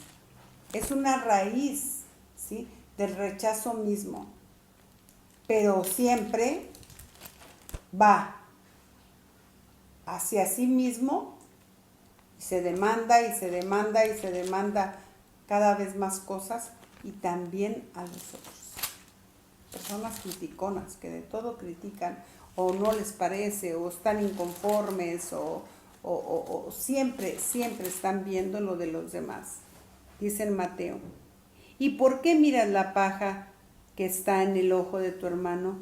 ¿sí?, del rechazo mismo. Pero siempre va hacia sí mismo y se demanda y se demanda y se demanda cada vez más cosas, y también a los otros. Personas criticonas que de todo critican, o no les parece, o están inconformes, o siempre están viendo lo de los demás. Dice en Mateo: ¿y por qué miras la paja que está en el ojo de tu hermano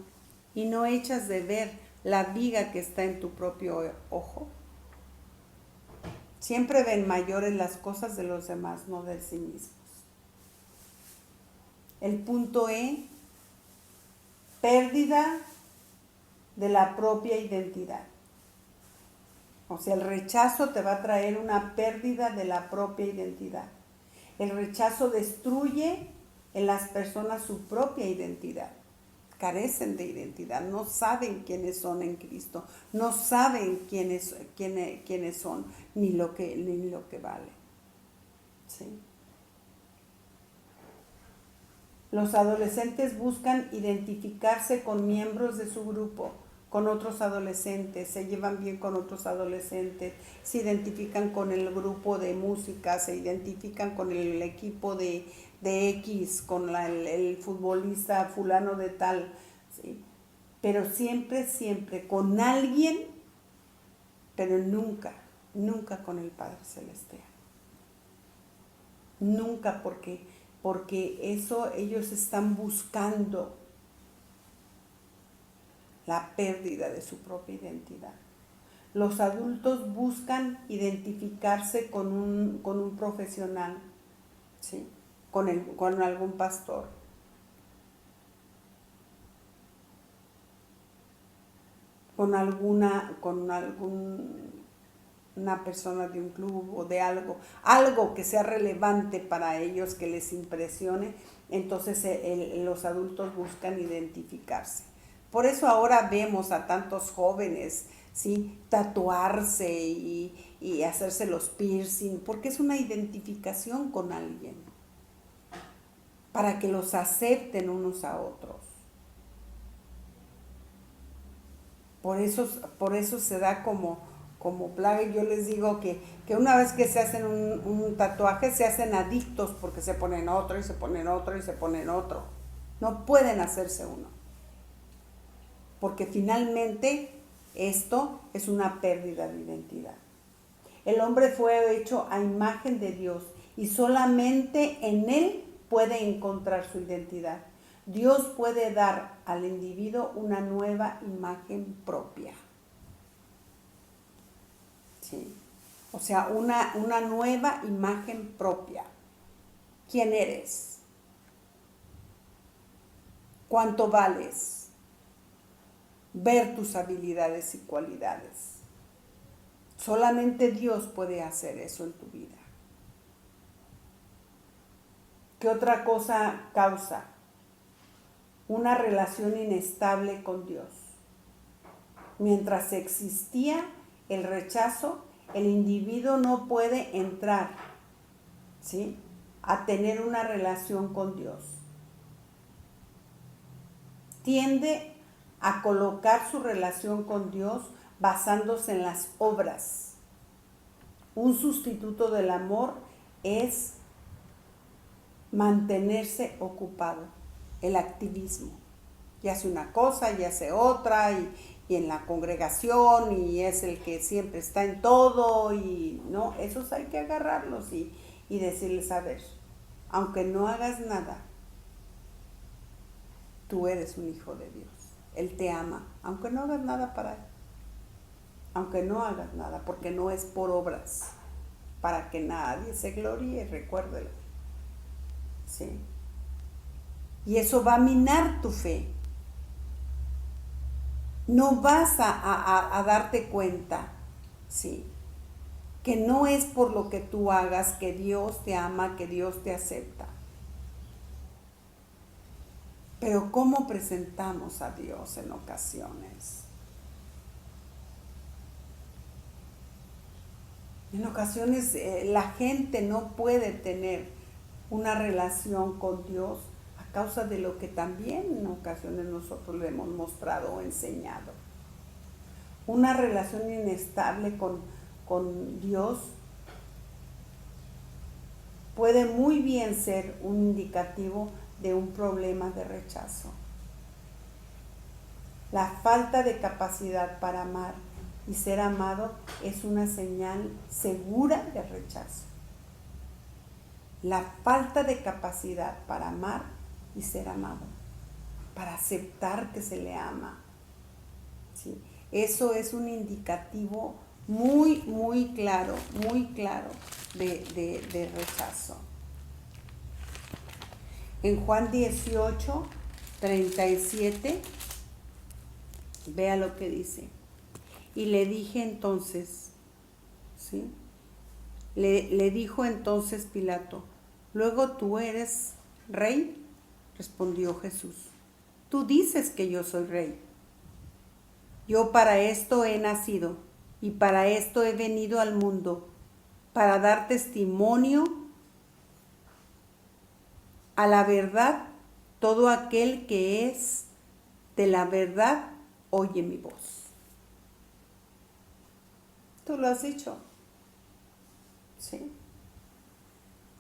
y no echas de ver la viga que está en tu propio ojo? Siempre ven mayores las cosas de los demás, no de sí mismos. El punto E: pérdida de la propia identidad. O sea, el rechazo te va a traer una pérdida de la propia identidad. El rechazo destruye en las personas su propia identidad. Carecen de identidad, no saben quiénes son en Cristo, no saben quiénes son, ni lo que vale. ¿Sí? Los adolescentes buscan identificarse con miembros de su grupo, con otros adolescentes, se llevan bien con otros adolescentes, se identifican con el grupo de música, se identifican con el equipo de X, con el futbolista fulano de tal, ¿sí? Pero siempre con alguien, pero nunca con el Padre Celestial. Nunca, porque eso ellos están buscando la pérdida de su propia identidad. Los adultos buscan identificarse con un profesional, ¿sí?, con algún pastor, con alguna persona de un club o de algo que sea relevante para ellos, que les impresione. Entonces los adultos buscan identificarse. Por eso ahora vemos a tantos jóvenes, ¿sí?, tatuarse y hacerse los piercing, porque es una identificación con alguien, para que los acepten unos a otros. Por eso se da como plaga. Y yo les digo que una vez que se hacen un tatuaje, se hacen adictos, porque se ponen otro y se ponen otro y se ponen otro. No pueden hacerse uno, porque finalmente esto es una pérdida de identidad. El hombre fue hecho a imagen de Dios y solamente en él puede encontrar su identidad. Dios puede dar al individuo una nueva imagen propia. ¿Sí? O sea, una nueva imagen propia. ¿Quién eres? ¿Cuánto vales? Ver tus habilidades y cualidades. Solamente Dios puede hacer eso en tu vida. ¿Qué otra cosa causa? Una relación inestable con Dios. Mientras existía el rechazo, el individuo no puede entrar, ¿sí?, a tener una relación con Dios. Tiende a colocar su relación con Dios basándose en las obras. Un sustituto del amor es mantenerse ocupado, el activismo. Y hace una cosa y hace otra, y en la congregación, y es el que siempre está en todo, y no, esos hay que agarrarlos y decirles: a ver, aunque no hagas nada, tú eres un hijo de Dios. Él te ama, aunque no hagas nada para él. Aunque no hagas nada, porque no es por obras, para que nadie se gloríe, recuérdelo. ¿Sí? Y eso va a minar tu fe. no vas a darte cuenta, ¿sí? Que no es por lo que tú hagas que Dios te ama, que Dios te acepta. Pero ¿cómo presentamos a Dios en ocasiones? En ocasiones la gente no puede tener una relación con Dios a causa de lo que también en ocasiones nosotros le hemos mostrado o enseñado. Una relación inestable con Dios puede muy bien ser un indicativo de un problema de rechazo. La falta de capacidad para amar y ser amado es una señal segura de rechazo. La falta de capacidad para amar y ser amado, para aceptar que se le ama, ¿sí? Eso es un indicativo muy claro de rechazo. En Juan 18, 37, vea lo que dice. Y le dije entonces, ¿sí? Le dijo entonces Pilato, ¿luego tú eres rey? Respondió Jesús, tú dices que yo soy rey. Yo para esto he nacido y para esto he venido al mundo, para dar testimonio a la verdad. Todo aquel que es de la verdad oye mi voz. Tú lo has dicho, ¿sí?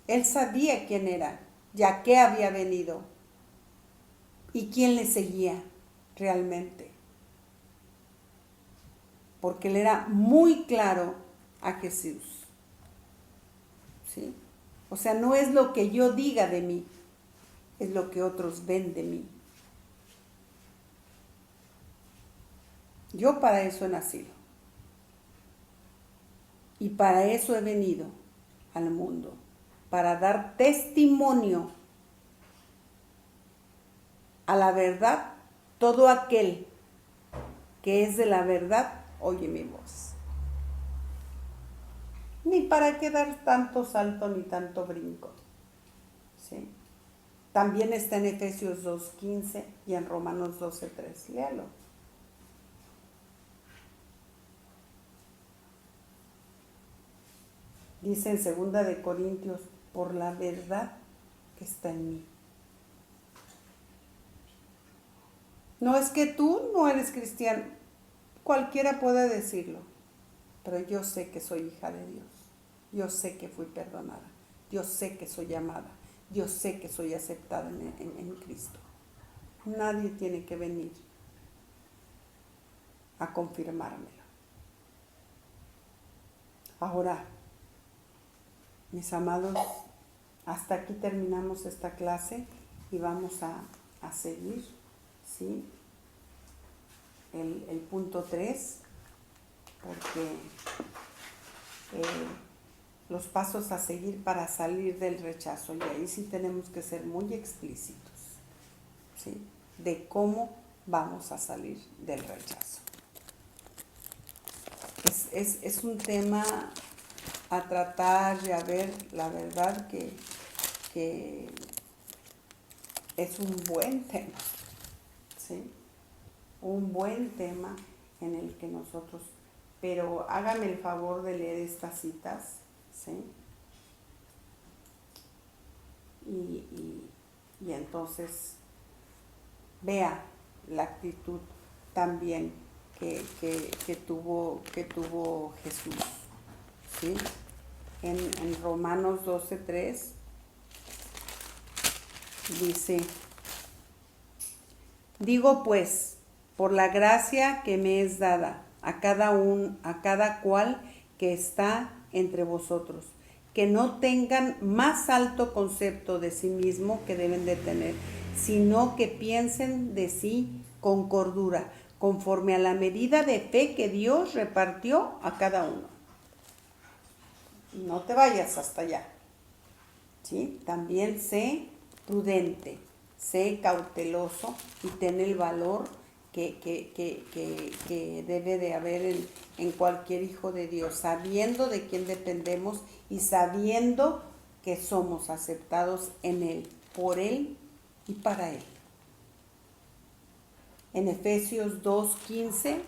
Él sabía quién era, ya que había venido y quién le seguía realmente. Porque él era muy claro a Jesús, ¿sí? O sea, no es lo que yo diga de mí, es lo que otros ven de mí. Yo para eso he nacido. Y para eso he venido al mundo, para dar testimonio a la verdad. Todo aquel que es de la verdad oye mi voz. Ni para qué dar tanto salto ni tanto brinco, ¿sí? También está en Efesios 2:15 y en Romanos 12:3. Léalo. Dice en 2 de Corintios, por la verdad que está en mí. No es que tú no eres cristiano, cualquiera puede decirlo, pero yo sé que soy hija de Dios. Yo sé que fui perdonada. Yo sé que soy amada. Yo sé que soy aceptada en Cristo. Nadie tiene que venir a confirmármelo. Ahora, mis amados, hasta aquí terminamos esta clase y vamos a seguir, ¿sí? El punto 3, porque los pasos a seguir para salir del rechazo, y ahí sí tenemos que ser muy explícitos, ¿sí? De cómo vamos a salir del rechazo. Es un tema a tratar y a ver, la verdad que es un buen tema, ¿sí? Un buen tema en el que nosotros, pero hágame el favor de leer estas citas, ¿sí? Y entonces vea la actitud también que tuvo Jesús, ¿sí? En Romanos 12:3 dice, digo pues, por la gracia que me es dada a cada cual que está entre vosotros, que no tengan más alto concepto de sí mismo que deben de tener, sino que piensen de sí con cordura, conforme a la medida de fe que Dios repartió a cada uno. No te vayas hasta allá, ¿sí? También sé prudente, sé cauteloso y ten el valor que debe de haber en cualquier hijo de Dios, sabiendo de quién dependemos y sabiendo que somos aceptados en Él, por Él y para Él. En Efesios 2:15,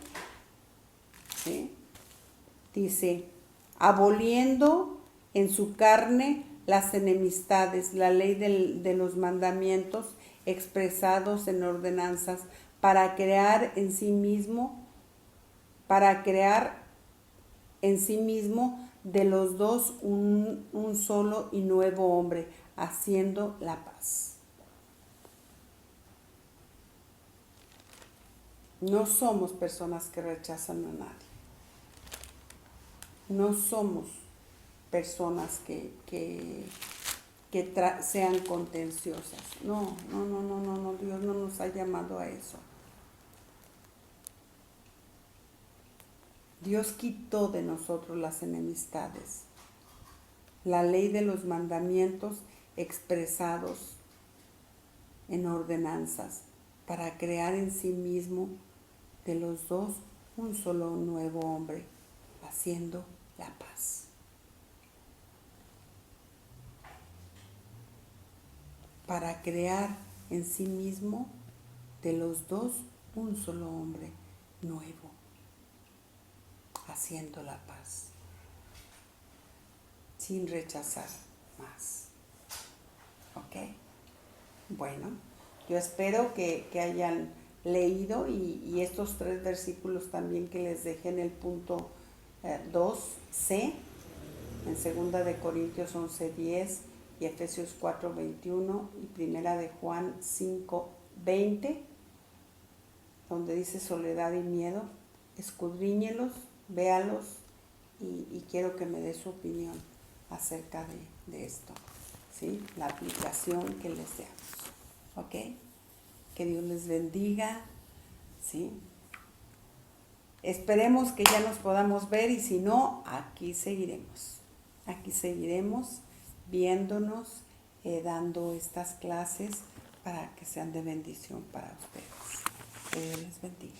¿sí?, dice, aboliendo en su carne las enemistades, la ley de los mandamientos expresados en ordenanzas, para crear en sí mismo de los dos un solo y nuevo hombre, haciendo la paz. No somos personas que rechazan a nadie. No somos personas que sean contenciosas. No, Dios no nos ha llamado a eso. Dios quitó de nosotros las enemistades, la ley de los mandamientos expresados en ordenanzas, para crear en sí mismo de los dos un solo nuevo hombre, haciendo la paz. Para crear en sí mismo de los dos un solo hombre nuevo, haciendo la paz, sin rechazar más. ¿Ok? Bueno, yo espero que hayan leído y estos 3 versículos también que les dejé en el punto 2c, en 2 de Corintios 11:10 y Efesios 4:21 y Primera de Juan 5:20, donde dice soledad y miedo, escudriñelos, véalos y quiero que me dé su opinión acerca de esto, ¿sí? La aplicación que les damos, ¿ok? Que Dios les bendiga, ¿sí? Esperemos que ya nos podamos ver y si no, aquí seguiremos viéndonos, dando estas clases para que sean de bendición para ustedes. Que Dios les bendiga.